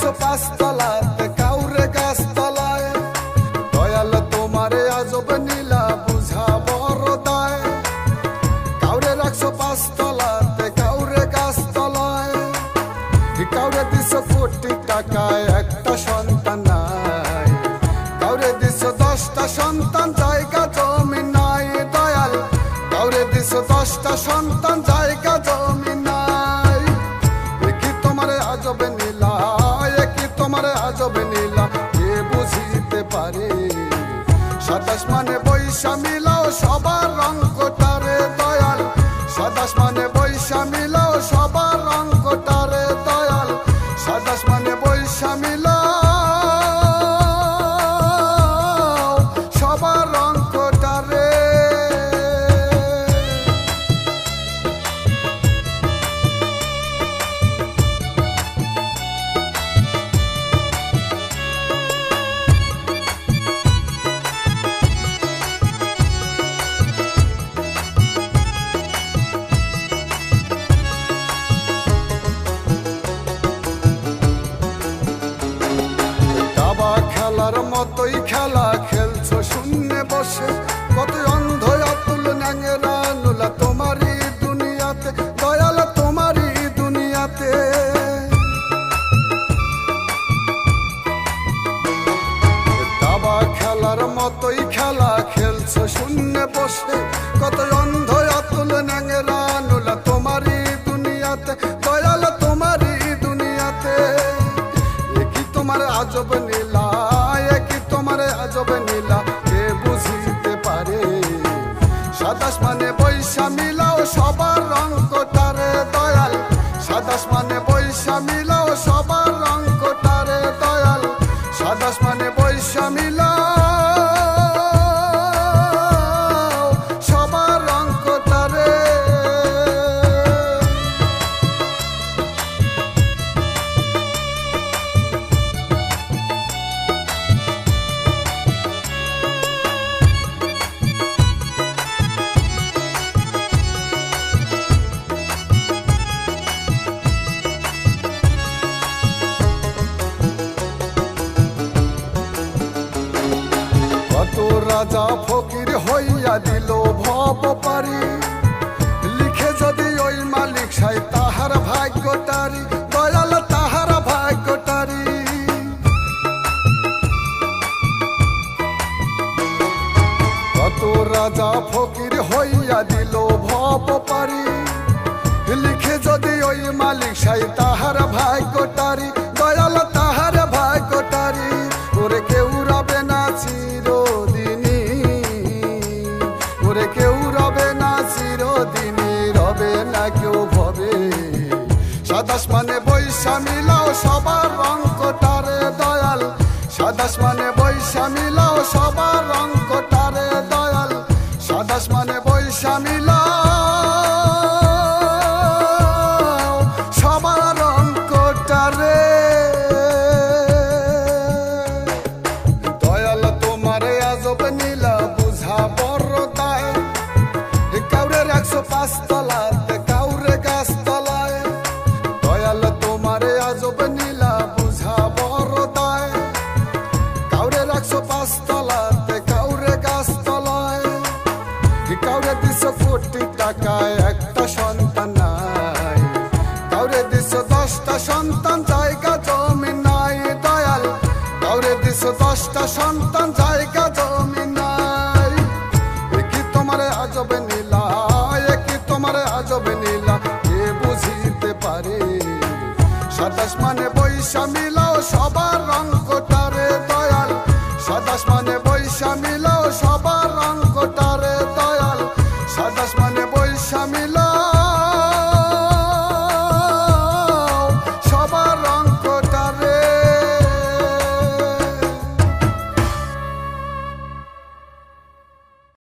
রাখছো পাঁচতলাতে কাউরে গাছতলায়। দয়াল তোমারে আজব নীলা বুঝা বড় দায়। কাউরে রাখছো পাঁচতলাতে কাউরে গাছতলায়। কাউরে দিছো কোটি টাকায় একটা সন্তান নাই। কাউরে দিছো 10টা সন্তান জায়গা জমি নাই। দয়াল কাউরে দিছো 10টা সন্তান জায়গা জমি নাই। কি তোমারে আজব নীলা, কি তোমারে আজব নীলা কে বুঝিতে পারে। 27 মানে বৈশা মিলাও সবার রং কোটারে। দয়াল 27 মানে বৈশা মিলাও সবার রং কোটারে। দয়াল 27 মানে বৈশা মিলাও সবার রং কোটারে। খেলার মতোই খেলা খেলছো শূন্যে বসে। কত অন্ধ অতুল ন্যাংরা নুলা তোমারই দুনিয়াতে। দয়াল তোমারই দুনিয়াতে। দাবা খেলার মতোই খেলা খেলছো শূন্যে বসে। কত অন্ধ অতুল ন্যাংরা নুলা তোমারই দুনিয়াতে। দয়াল তোমারই দুনিয়াতে। কি তোমার আজব নীলা, কি তোমার আজব নীলা কে বুঝিতে পারে। 27 মানে বৈশা মিলাও সবার রং কোটারে। দয়াল 27 মানে বৈশা মিলাও সবার রং কোটারে। দয়াল 27 মানে বৈশা মিলাও সবার রং কোটারে। কত রাজা ফকির হইয়া দিল ভব পারি। লিখে যদি ওই মালিক সাই তাহার ভাগ্যটারি। দয়াল তাহার ভাগ্যটারি। কত রাজা ফকির হইয়া দিল ভব পারি। লিখে যদি ওই মালিক সাই তাহার ভাগ্যটারি। দয়াল তাহার ভাগ্যটারি। ওরে কেউ রবে না চিরদিনই। ওরে কেউ রবে না চিরদিনই। রবে না কেউ ভবে। 27 মানে বৈশা মিলাও সবার রং কোটারে। দয়াল 27 মানে বৈশা মিলাও সবার রং কোটারে। দয়াল 27 মানে বৈশা মিলাও সবার রং কোটারে। দয়াল তোমারে আজব নীলা বুঝা বড় দায়। কাউরে রাখছো পাঁচতলাতে কাউরে গাছতলায়। দয়াল তোমারে আজব নীলা বুঝা বড় দায়। কাউরে রাখছো পাঁচতলাতে কাউরে গাছতলায়। কাউরে দিছো কোটি টাকায় একটা সন্তান নাই। কাউরে দিছো 10টা সন্তান জায়গা জমি নাই। দয়াল কাউরে দিছো 10টা সন্তান জায়গা জমি নাই। কি তোমারে আজব নীলা, কি তোমারে আজব নীলা কে বুঝিতে পারে। 27 মানে বৈশা মিলাও সবার রং কোটা।